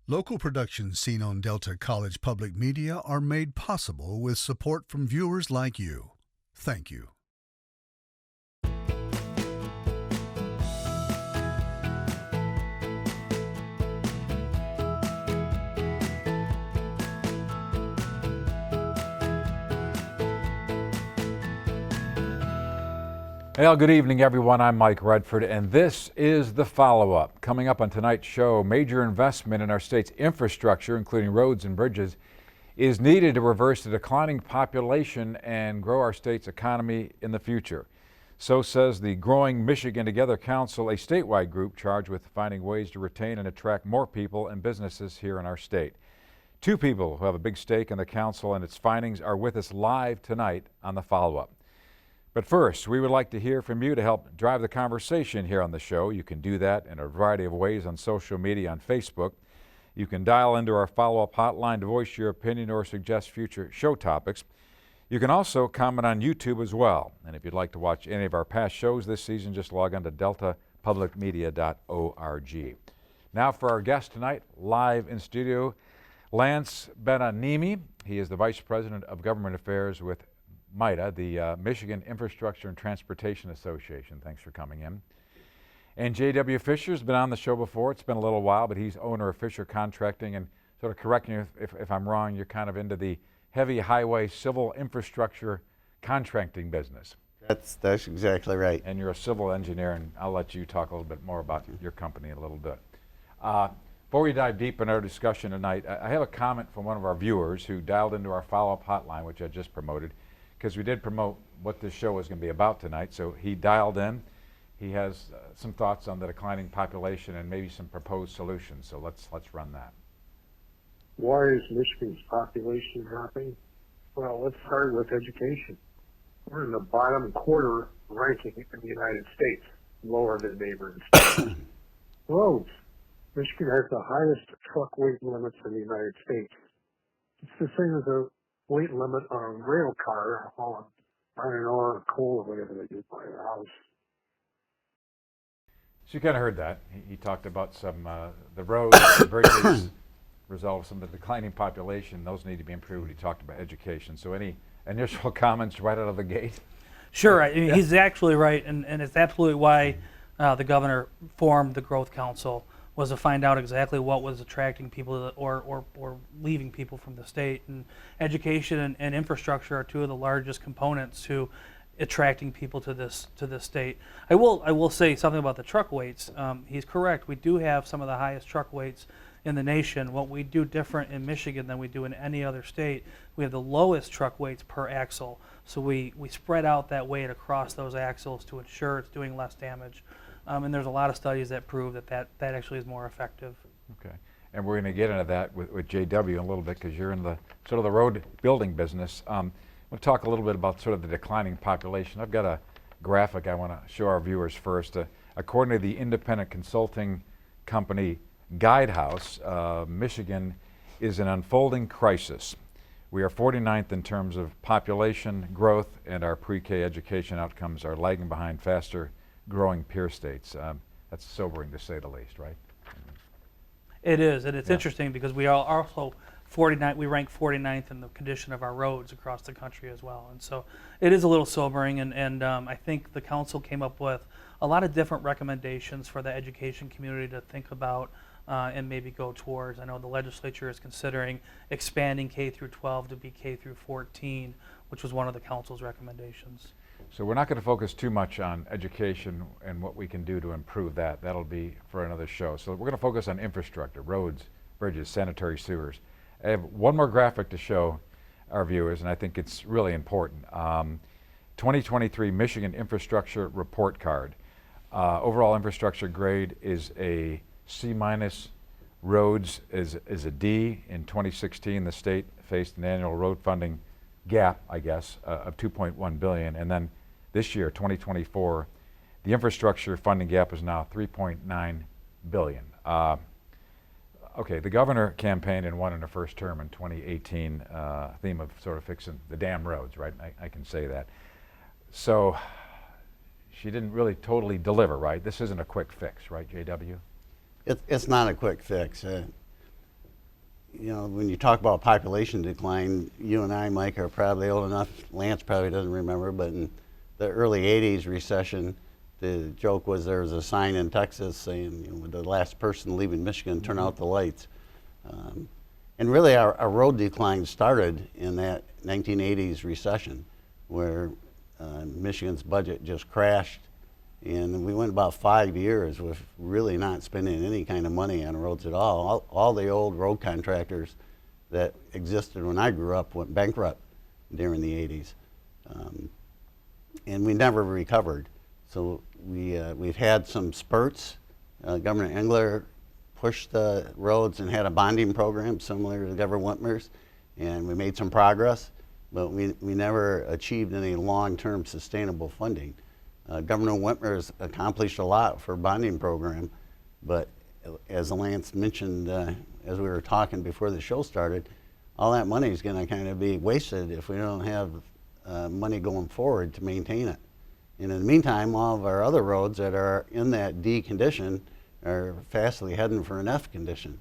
Local productions seen on Delta College Public Media are made possible with support from viewers like you. Thank you. Well, good evening, everyone. I'm Mike Redford, and this is the follow-up. Coming up on tonight's show, major investment in our state's infrastructure, including roads and bridges, is needed to reverse the declining population and grow our state's economy in the future. So says the growing Michigan Together Council, a statewide group charged with finding ways to retain and attract more people and businesses here in our state. Two people who have a big stake in the council and its findings are with us live tonight on the follow-up. But first, we would like to hear from you to help drive the conversation here on the show. You can do that in a variety of ways on social media, on Facebook. You can dial into our follow-up hotline to voice your opinion or suggest future show topics. You can also comment on YouTube as well. And if you'd like to watch any of our past shows this season, just log on to deltapublicmedia.org. Now for our guest tonight, live in studio, Lance Binoniemi. He is the Vice President of Government Affairs with MITA, the Michigan Infrastructure and Transportation Association. Thanks for coming in. And J.W. Fisher's been on the show before. It's been a little while, but he's owner of Fisher Contracting. And sort of correct me if I'm wrong, you're kind of into the heavy highway civil infrastructure contracting business. That's exactly right. And you're a civil engineer, and I'll let you talk a little bit more about your company in a little bit. Before we dive deep in our discussion tonight, I have a comment from one of our viewers who dialed into our follow-up hotline, which I just promoted, because we did promote what this show was going to be about tonight. So he dialed in. He has some thoughts on the declining population and maybe some proposed solutions. So let's run that. Why is Michigan's population dropping? Well, let's start with education. We're in the bottom quarter ranking in the United States, lower than neighboring states. Roads. Michigan has the highest truck weight limits in the United States. It's the same as a weight limit on a rail car hauling iron ore or coal or whatever they do by the house. So you kind of heard that. He talked about some the roads, the bridges, resolve some of the declining population. Those need to be improved. He talked about education. So any initial comments right out of the gate? Sure. I mean, he's actually right, and it's absolutely why the governor formed the Growth Council, was to find out exactly what was attracting people or leaving people from the state. And education and infrastructure are two of the largest components to attracting people to this state. I will say something about the truck weights. He's correct. We do have some of the highest truck weights in the nation. What we do different in Michigan than we do in any other state, we have the lowest truck weights per axle. So we spread out that weight across those axles to ensure it's doing less damage. And there's a lot of studies that prove that actually is more effective. Okay, and we're going to get into that with JW in a little bit because you're in the sort of the road building business. We'll talk a little bit about sort of the declining population. I've got a graphic I want to show our viewers first. According to the independent consulting company Guidehouse, Michigan is an unfolding crisis. We are 49th in terms of population growth, and our pre-K education outcomes are lagging behind faster growing peer states. That's sobering to say the least, right? It is, and it's interesting because we are also 49. We rank 49th in the condition of our roads across the country as well, and so it is a little sobering. And I think the council came up with a lot of different recommendations for the education community to think about and maybe go towards. I know the legislature is considering expanding K through 12 to be K through 14, which was one of the council's recommendations. So we're not going to focus too much on education and what we can do to improve that. That'll be for another show. So we're going to focus on infrastructure, roads, bridges, sanitary sewers. I have one more graphic to show our viewers, and I think it's really important. 2023 Michigan Infrastructure Report Card. Overall infrastructure grade is a C-. Roads is a D. In 2016, the state faced an annual road funding gap, I guess, of $2.1 billion, and then this year, 2024, the infrastructure funding gap is now $3.9 billion. Okay, the governor campaigned and won in her first term in 2018, theme of sort of fixing the damn roads, right? I can say that. So she didn't really totally deliver, right? This isn't a quick fix, right, JW? It's not a quick fix. you know, when you talk about population decline, you and I, Mike, are probably old enough. Lance probably doesn't remember, but in the early '80s recession, the joke was there was a sign in Texas saying, you know, the last person leaving Michigan, turn out the lights. And really, our road decline started in that 1980s recession, where Michigan's budget just crashed, and we went about 5 years with really not spending any kind of money on roads at all. All the old road contractors that existed when I grew up went bankrupt during the 80s, and we never recovered. So we've had some spurts. Governor Engler pushed the roads and had a bonding program similar to Governor Whitmer's, and we made some progress, but we never achieved any long-term sustainable funding. Governor Whitmer's accomplished a lot for a bonding program, but as Lance mentioned as we were talking before the show started, all that money is going to kind of be wasted if we don't have money going forward to maintain it. And in the meantime, all of our other roads that are in that D condition are fastly heading for an F condition.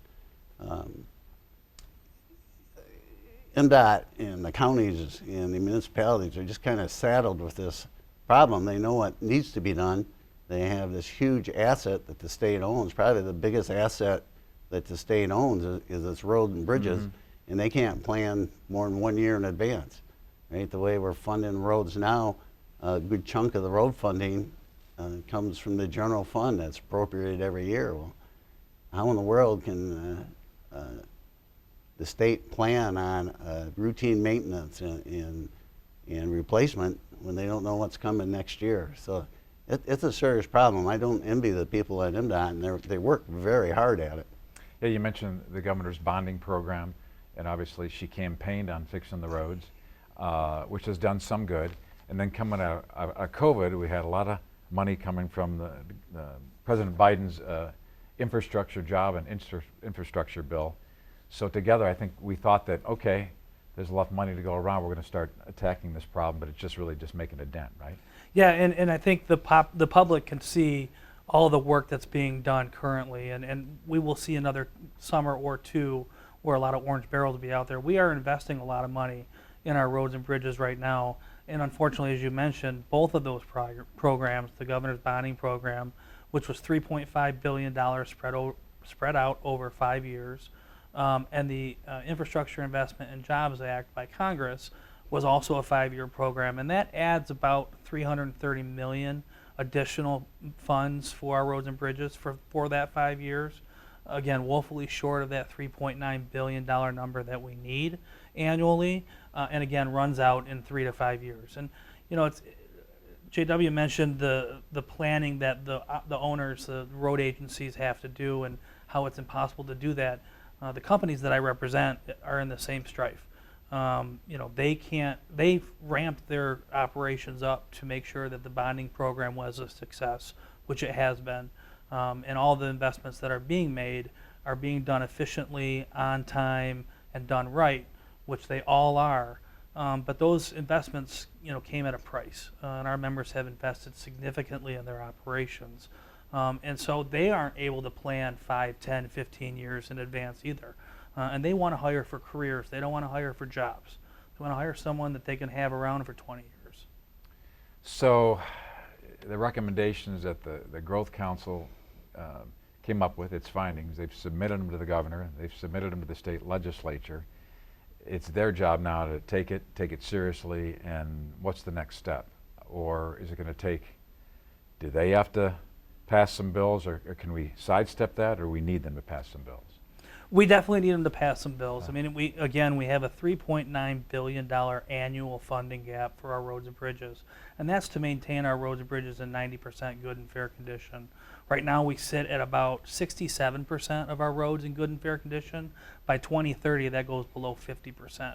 MDOT and the counties and the municipalities are just kind of saddled with this problem. They know what needs to be done. They have this huge asset that the state owns. Probably the biggest asset that the state owns is its roads and bridges, and they can't plan more than 1 year in advance. Right? The way we're funding roads now, a good chunk of the road funding comes from the general fund that's appropriated every year. Well, how in the world can the state plan on routine maintenance and replacement when they don't know what's coming next year? So it's a serious problem. I don't envy the people at MDOT, and they work very hard at it. Yeah, you mentioned the governor's bonding program, and obviously she campaigned on fixing the roads, which has done some good. And then coming out of COVID, we had a lot of money coming from the President Biden's infrastructure job and infrastructure bill. So together, I think we thought that, okay, there's enough money to go around, we're going to start attacking this problem, but it's just really just making a dent, right? Yeah, and I think the public can see all the work that's being done currently, and we will see another summer or two where a lot of orange barrels will be out there. We are investing a lot of money in our roads and bridges right now, and unfortunately, as you mentioned, both of those programs, the governor's bonding program, which was $3.5 billion spread out over 5 years, and the Infrastructure Investment and Jobs Act by Congress was also a 5-year program, and that adds about $330 million additional funds for our roads and bridges for that 5 years. Again, woefully short of that $3.9 billion number that we need annually, and again runs out in 3 to 5 years. And you know, it's JW mentioned the planning that the owners, the road agencies have to do, and how it's impossible to do that. The companies that I represent are in the same strife. You know, they've ramped their operations up to make sure that the bonding program was a success, which it has been. And all the investments that are being made are being done efficiently, on time, and done right, which they all are. But those investments, you know, came at a price, and our members have invested significantly in their operations. And so they aren't able to plan 5, 10, 15 years in advance either. And they want to hire for careers. They don't want to hire for jobs. They want to hire someone that they can have around for 20 years. So the recommendations that the Growth Council came up with, its findings, they've submitted them to the governor, they've submitted them to the state legislature. It's their job now to take it seriously, and what's the next step? Or is it going to take, do they have to pass some bills, or can we sidestep that, or we need them to pass some bills? We definitely need them to pass some bills. I mean, we have a $3.9 billion annual funding gap for our roads and bridges, and that's to maintain our roads and bridges in 90% good and fair condition. Right now, we sit at about 67% of our roads in good and fair condition. By 2030, that goes below 50%.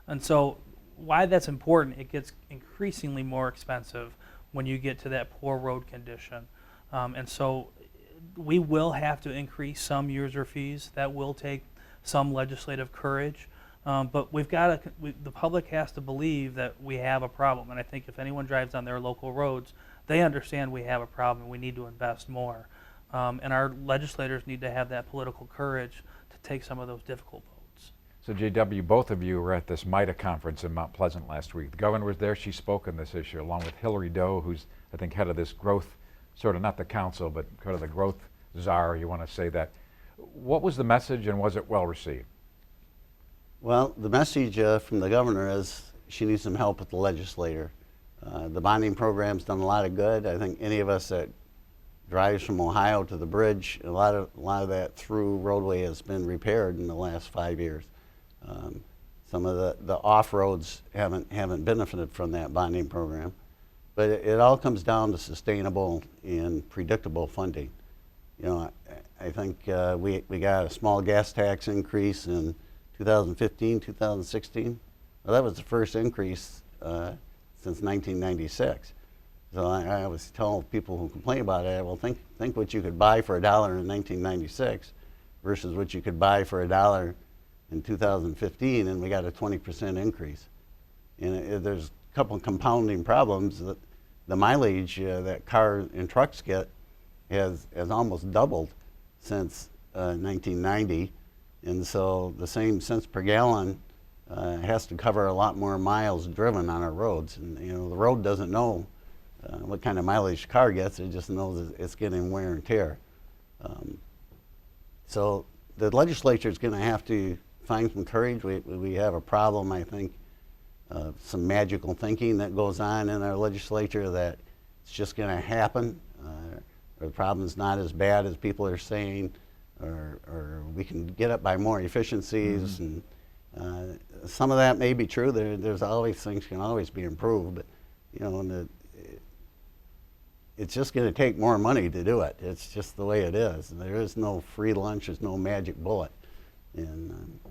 And so, why that's important, it gets increasingly more expensive when you get to that poor road condition. And so, we will have to increase some user fees. That will take some legislative courage, but the public has to believe that we have a problem. And I think if anyone drives on their local roads, they understand we have a problem and we need to invest more. And our legislators need to have that political courage to take some of those difficult votes. So JW, both of you were at this MITA conference in Mount Pleasant last week. The governor was there. She spoke on this issue along with Hillary Doe, who's, I think, head of this growth, sort of not the council, but kind of the growth czar, you want to say that. What was the message, and was it well received? Well, the message from the governor is she needs some help with the legislator. The bonding program's done a lot of good. I think any of us that drives from Ohio to the bridge, a lot of that through roadway has been repaired in the last 5 years. Some of the off-roads haven't benefited from that bonding program. But it all comes down to sustainable and predictable funding. You know, I think we got a small gas tax increase in 2015, 2016. Well, that was the first increase since 1996. So I always tell people who complain about it, well, think what you could buy for $1 in 1996 versus what you could buy for $1 in 2015, and we got a 20% increase. And there's a couple of compounding problems. That the mileage that car and trucks get has almost doubled since 1990, and so the same cents per gallon has to cover a lot more miles driven on our roads. And you know, the road doesn't know what kind of mileage the car gets; it just knows it's getting wear and tear. So the legislature is going to have to find some courage. We have a problem, I think, some magical thinking that goes on in our legislature that it's just going to happen, or the problem's not as bad as people are saying, or we can get it by more efficiencies. Mm-hmm. And some of that may be true. There's always things can always be improved, but you know, it's just going to take more money to do it. It's just the way it is. There is no free lunch. There's no magic bullet. And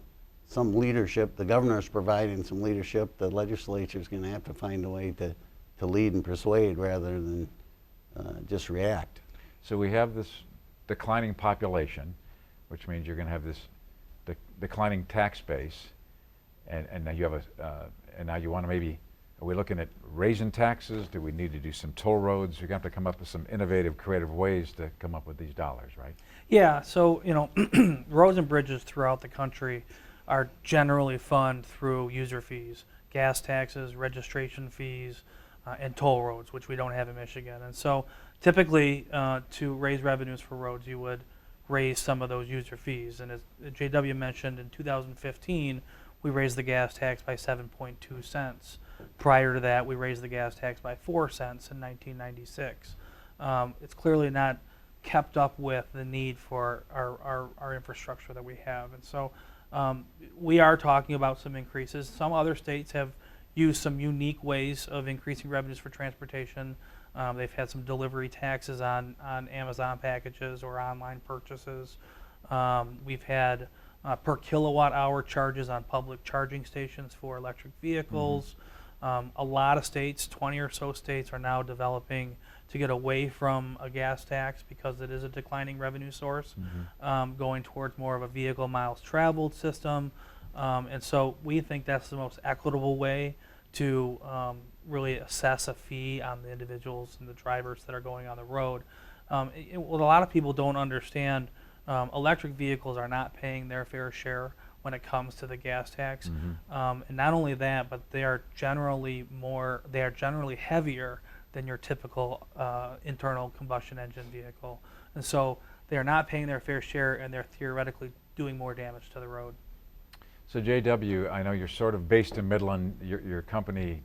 some leadership, the governor's providing some leadership. The legislature's going to have to find a way to lead and persuade rather than just react. So we have this declining population, which means you're going to have this declining tax base, and now you have and now you want to maybe, are we looking at raising taxes? Do we need to do some toll roads? You're going to have to come up with some innovative, creative ways to come up with these dollars, right? Yeah, so you know, roads and bridges throughout the country are generally funded through user fees, gas taxes, registration fees, and toll roads, which we don't have in Michigan. And so typically to raise revenues for roads, you would raise some of those user fees. And as JW mentioned, in 2015, we raised the gas tax by 7.2 cents. Prior to that, we raised the gas tax by 4 cents in 1996. It's clearly not kept up with the need for our infrastructure that we have. And so we are talking about some increases. Some other states have used some unique ways of increasing revenues for transportation. They've had some delivery taxes on Amazon packages or online purchases. We've had per kilowatt hour charges on public charging stations for electric vehicles. A lot of states, 20 or so states, are now developing to get away from a gas tax because it is a declining revenue source, going towards more of a vehicle miles traveled system. And so we think that's the most equitable way to really assess a fee on the individuals and the drivers that are going on the road. What a lot of people don't understand, electric vehicles are not paying their fair share when it comes to the gas tax. And not only that, but they are generally heavier than your typical internal combustion engine vehicle. And so they are not paying their fair share, and they're theoretically doing more damage to the road. So JW, I know you're sort of based in Midland. Your company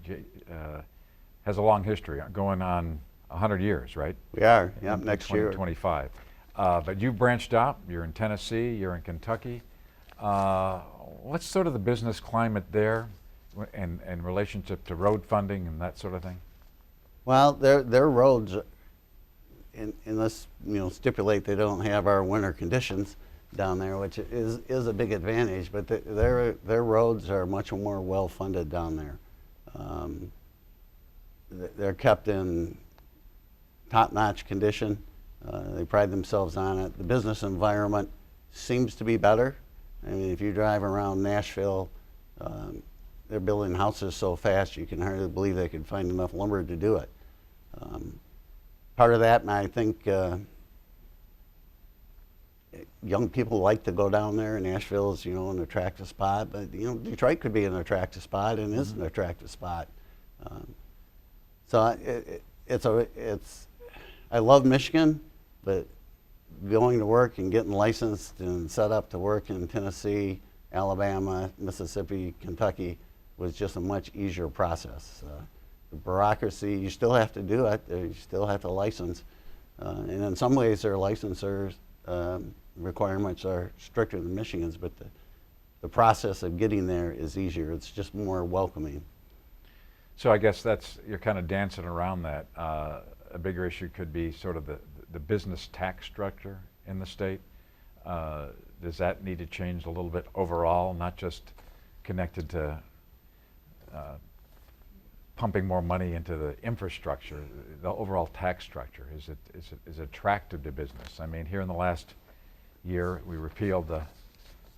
has a long history, going on 100 years, right? We are, yeah, next year. 2025. But you branched out. You're in Tennessee, you're in Kentucky. What's sort of the business climate there in relationship to road funding and that sort of thing? Well, their roads, unless stipulate they don't have our winter conditions down there, which is a big advantage, but their roads are much more well funded down there. They're kept in top-notch condition. They pride themselves on it. The business environment seems to be better. I mean, if you drive around Nashville, they're building houses so fast you can hardly believe they could find enough lumber to do it. Part of that, and I think young people like to go down there. Nashville is, an attractive spot, but Detroit could be an attractive spot and is an attractive spot. So I love Michigan, but going to work and getting licensed and set up to work in Tennessee, Alabama, Mississippi, Kentucky was just a much easier process. The bureaucracy, you still have to do it. You still have to license. And in some ways, their licensors requirements are stricter than Michigan's, but the process of getting there is easier. It's just more welcoming. So I guess you're kind of dancing around that. A bigger issue could be sort of the business tax structure in the state. Does that need to change a little bit overall, not just connected to pumping more money into the infrastructure? The overall tax structure, is attractive to business? I mean, here in the last year, we repealed the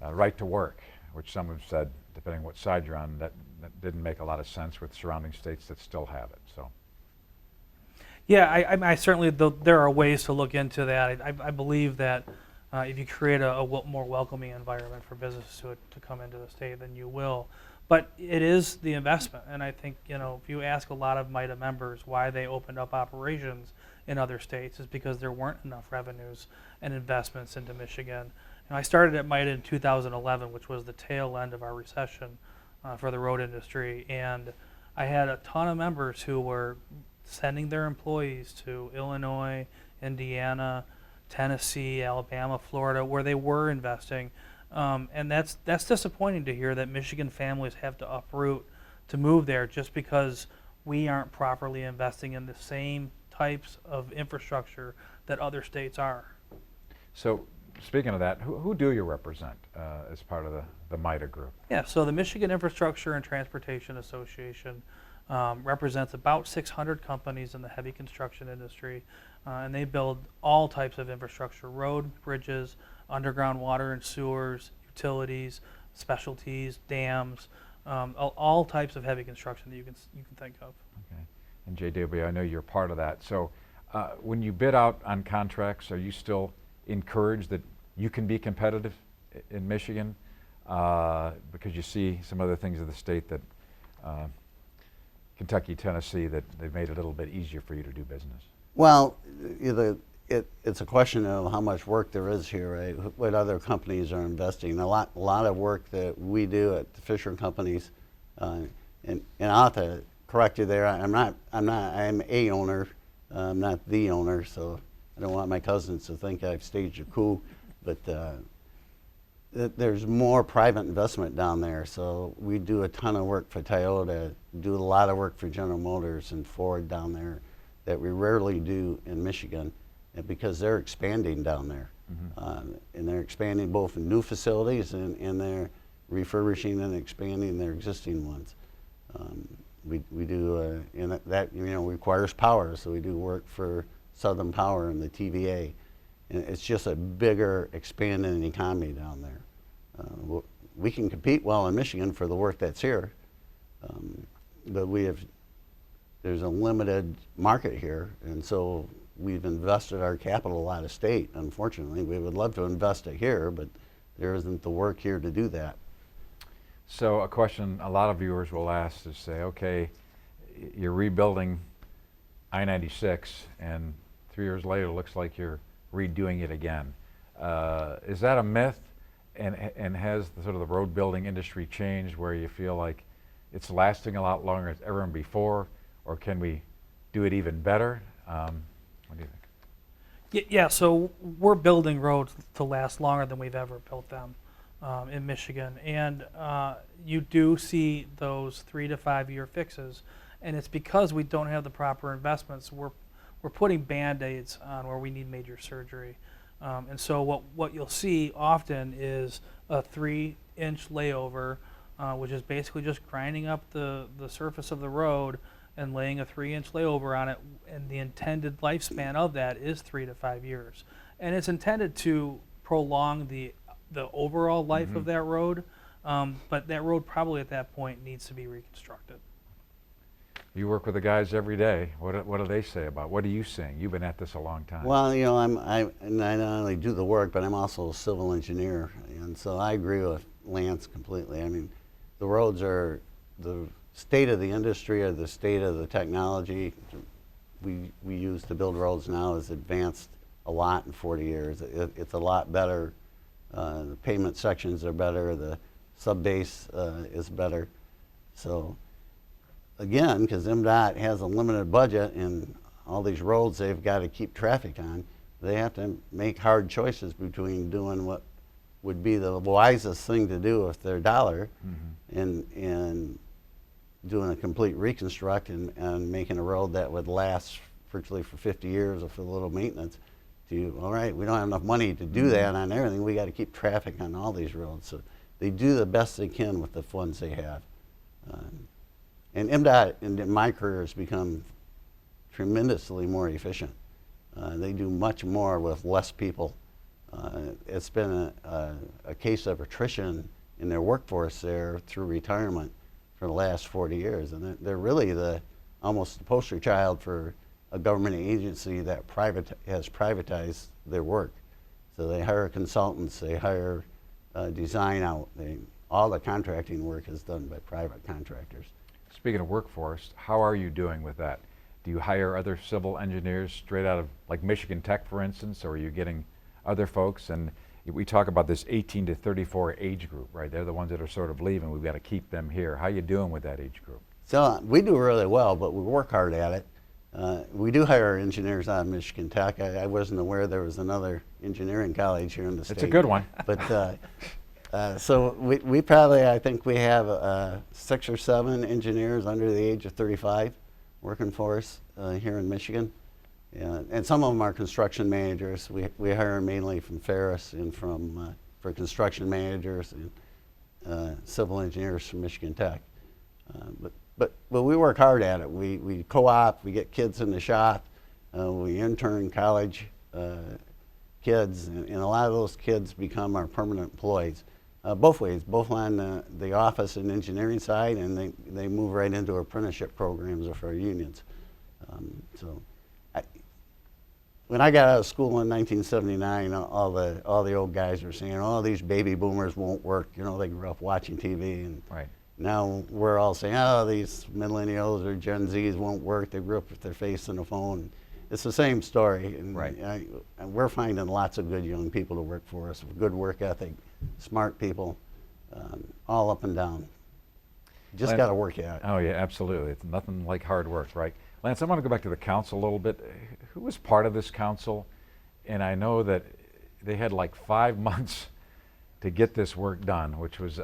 right to work, which some have said, depending on what side you're on, that didn't make a lot of sense with surrounding states that still have it. So, Yeah, I certainly, there are ways to look into that. I believe that if you create a more welcoming environment for businesses to come into the state, then you will. But it is the investment, and I think, if you ask a lot of MITA members why they opened up operations in other states, is because there weren't enough revenues and investments into Michigan. And I started at MITA in 2011, which was the tail end of our recession for the road industry, and I had a ton of members who were sending their employees to Illinois, Indiana, Tennessee, Alabama, Florida, where they were investing. And that's disappointing to hear that Michigan families have to uproot to move there just because we aren't properly investing in the same types of infrastructure that other states are. So speaking of that, who do you represent as part of the MITA group? Yeah, so the Michigan Infrastructure and Transportation Association represents about 600 companies in the heavy construction industry, and they build all types of infrastructure: road, bridges, underground water and sewers, utilities, specialties, dams, all types of heavy construction that you can think of. Okay. And JW, I know you're part of that. So when you bid out on contracts, are you still encouraged that you can be competitive in Michigan because you see some other things in the state that Kentucky, Tennessee, that they've made it a little bit easier for you to do business? Well, it's a question of how much work there is here, right? What other companies are investing. A lot of work that we do at the Fisher companies, and I'll have to correct you there. I'm a owner. I'm not the owner, so I don't want my cousins to think I've staged a coup. But there's more private investment down there. So we do a ton of work for Toyota, do a lot of work for General Motors and Ford down there that we rarely do in Michigan, and because they're expanding down there. Mm-hmm. And they're expanding both in new facilities and they're refurbishing and expanding their existing ones. We do, and that requires power, so we do work for Southern Power and the TVA. And it's just a bigger, expanding economy down there. We can compete well in Michigan for the work that's here, but there's a limited market here, and so we've invested our capital out of state. Unfortunately, we would love to invest it here, but there isn't the work here to do that. So a question a lot of viewers will ask is say, okay, you're rebuilding I-96, and 3 years later, it looks like you're redoing it again. Is that a myth? And has the road building industry changed where you feel like it's lasting a lot longer than ever before, or can we do it even better? What do you think? Yeah, so we're building roads to last longer than we've ever built them in Michigan, and you do see those 3 to 5 year fixes, and it's because we don't have the proper investments. We're putting Band-Aids on where we need major surgery. And so what you'll see often is a 3-inch layover, which is basically just grinding up the surface of the road and laying a 3-inch layover on it, and the intended lifespan of that is 3 to 5 years. And it's intended to prolong the overall life Mm-hmm. of that road, but that road probably at that point needs to be reconstructed. You work with the guys every day. What do they say about? What are you seeing? You've been at this a long time. Well, you know, I not only do the work, but I'm also a civil engineer, and so I agree with Lance completely. I mean, the roads are the state of the industry or the state of the technology we use to build roads now has advanced a lot in 40 years. It's a lot better. The pavement sections are better. The subbase is better. So again, because MDOT has a limited budget and all these roads they've got to keep traffic on, they have to make hard choices between doing what would be the wisest thing to do with their dollar and doing a complete reconstruct and making a road that would last virtually for 50 years with a little maintenance. All right, we don't have enough money to do that on everything. We got to keep traffic on all these roads. So they do the best they can with the funds they have. And MDOT in my career has become tremendously more efficient. They do much more with less people. It's been a case of attrition in their workforce there through retirement for the last 40 years. And they're really almost the poster child for a government agency that has privatized their work. So they hire consultants, they hire design out. All the contracting work is done by private contractors. Speaking of workforce, how are you doing with that? Do you hire other civil engineers straight out of like Michigan Tech, for instance, or are you getting other folks? And we talk about this 18 to 34 age group, right? They're the ones that are sort of leaving. We've got to keep them here. How are you doing with that age group? So we do really well, but we work hard at it. We do hire engineers out of Michigan Tech. I wasn't aware there was another engineering college here in the state. It's a good one. But so we probably, I think we have 6 or 7 engineers under the age of 35 working for us here in Michigan. And some of them are construction managers. We hire mainly from Ferris and for construction managers and civil engineers from Michigan Tech. But we work hard at it. We co-op, we get kids in the shop, we intern college kids, and a lot of those kids become our permanent employees. Both ways, both on the office and engineering side, and they move right into apprenticeship programs with our unions. When I got out of school in 1979, all the old guys were saying, "Oh, these baby boomers won't work." You know, they grew up watching TV, and right. Now we're all saying, "Oh, these millennials or Gen Zs won't work. They grew up with their face in the phone." It's the same story, and, right. And we're finding lots of good young people to work for us, with good work ethic, smart people, all up and down. Just got to work at it. Oh yeah, absolutely. It's nothing like hard work, right? Lance, I want to go back to the council a little bit. Who was part of this council? And I know that they had like 5 months to get this work done,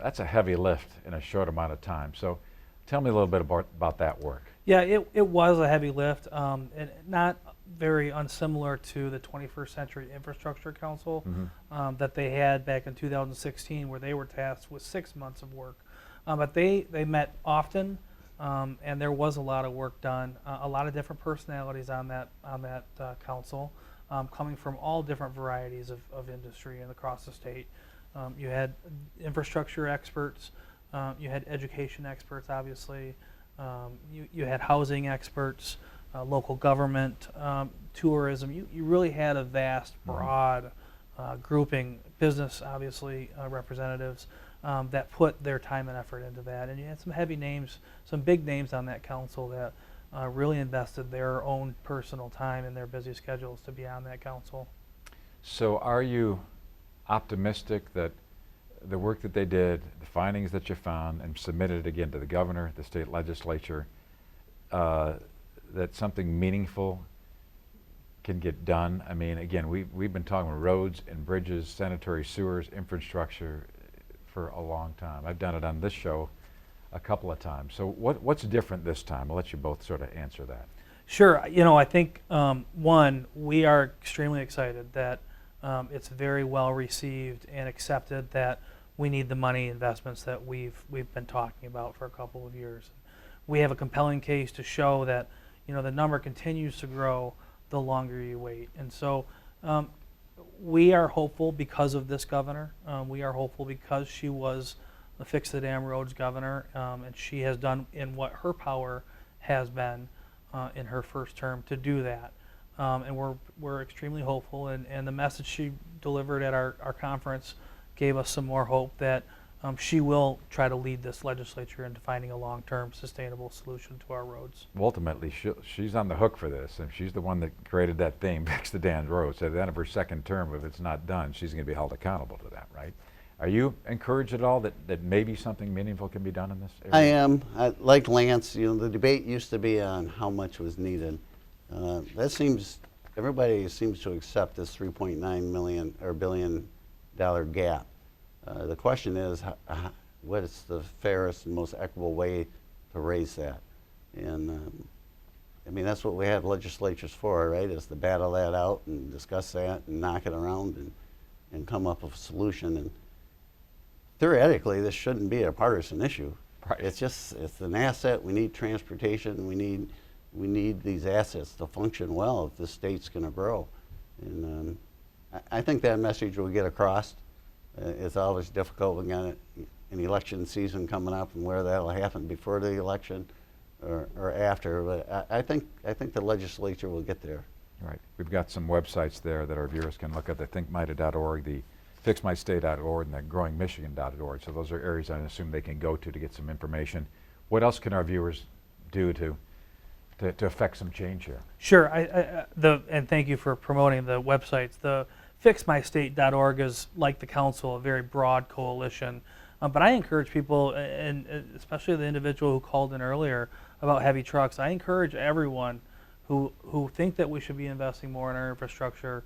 that's a heavy lift in a short amount of time. So tell me a little bit about that work. Yeah, it was a heavy lift, and not very unsimilar to the 21st Century Infrastructure Council that they had back in 2016, where they were tasked with 6 months of work. But they met often, and there was a lot of work done. A lot of different personalities on that council, coming from all different varieties of industry and across the state. You had infrastructure experts, you had education experts, obviously, you had housing experts, local government, tourism. You really had a vast, broad grouping, business, obviously, representatives that put their time and effort into that. And you had some heavy names, some big names on that council that really invested their own personal time and their busy schedules to be on that council. So are you optimistic that the work that they did, the findings that you found and submitted again to the governor, the state legislature, that something meaningful can get done? I mean, again, we've been talking about roads and bridges, sanitary sewers, infrastructure for a long time. I've done it on this show a couple of times. So what's different this time? I'll let you both sort of answer that. Sure. You know, I think, one, we are extremely excited that it's very well received and accepted that we need the money investments that we've been talking about for a couple of years. We have a compelling case to show that, you know, the number continues to grow the longer you wait. And so we are hopeful because of this governor. We are hopeful because she was the Fix the Dam Roads governor, and she has done in what her power has been in her first term to do that. And we're extremely hopeful, and the message she delivered at our conference gave us some more hope that she will try to lead this legislature into finding a long-term sustainable solution to our roads. Ultimately, she's on the hook for this, and she's the one that created that theme, fix the damn roads. So at the end of her second term, if it's not done, she's going to be held accountable to that, right? Are you encouraged at all that maybe something meaningful can be done in this area? I am. Like Lance, the debate used to be on how much was needed. Everybody seems to accept this $3.9 billion gap. The question is, what is the fairest and most equitable way to raise that? And I mean, that's what we have legislatures for, right? Is to battle that out and discuss that and knock it around and come up with a solution. And theoretically, this shouldn't be a partisan issue. Right. It's an asset. We need transportation. We need these assets to function well if this state's going to grow. And I think that message will get across. It's always difficult. We got an election season coming up, and where that'll happen before the election or after. But I think the legislature will get there. Right. We've got some websites there that our viewers can look at: the thinkmita.org, the fixmystate.org, and the growingmichigan.org. So those are areas I assume they can go to get some information. What else can our viewers do to affect some change here? Sure, and thank you for promoting the websites. The fixmystate.org is, like the council, a very broad coalition. But I encourage people, and especially the individual who called in earlier about heavy trucks, I encourage everyone who think that we should be investing more in our infrastructure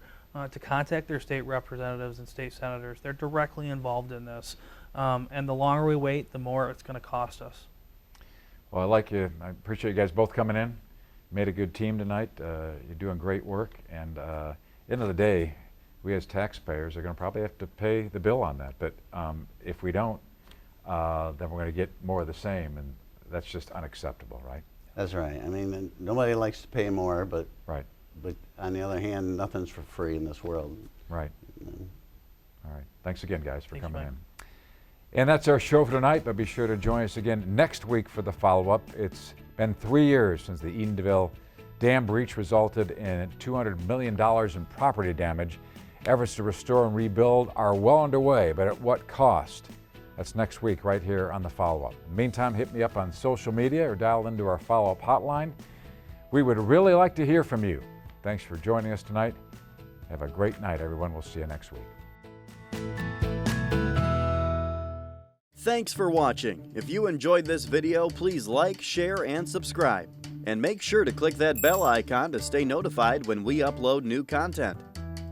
to contact their state representatives and state senators. They're directly involved in this. And the longer we wait, the more it's going to cost us. Well, I appreciate you guys both coming in. Made a good team tonight. You're doing great work. And end of the day, we as taxpayers are going to probably have to pay the bill on that. But if we don't, then we're going to get more of the same, and that's just unacceptable, right? That's right. I mean, nobody likes to pay more, but Right. But on the other hand, nothing's for free in this world. Right. All right. Thanks again, guys, for Thanks, coming Mike. in. And that's our show for tonight, but be sure to join us again next week for the follow-up. It's been 3 years since the Edenville dam breach resulted in $200 million in property damage. Efforts to restore and rebuild are well underway, but at what cost? That's next week right here on the follow-up. In the meantime, hit me up on social media or dial into our follow-up hotline. We would really like to hear from you. Thanks for joining us tonight. Have a great night, everyone. We'll see you next week. Thanks for watching. If you enjoyed this video, please like, share, and subscribe. And make sure to click that bell icon to stay notified when we upload new content.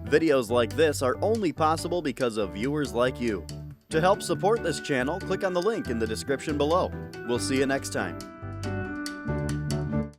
Videos like this are only possible because of viewers like you. To help support this channel, click on the link in the description below. We'll see you next time.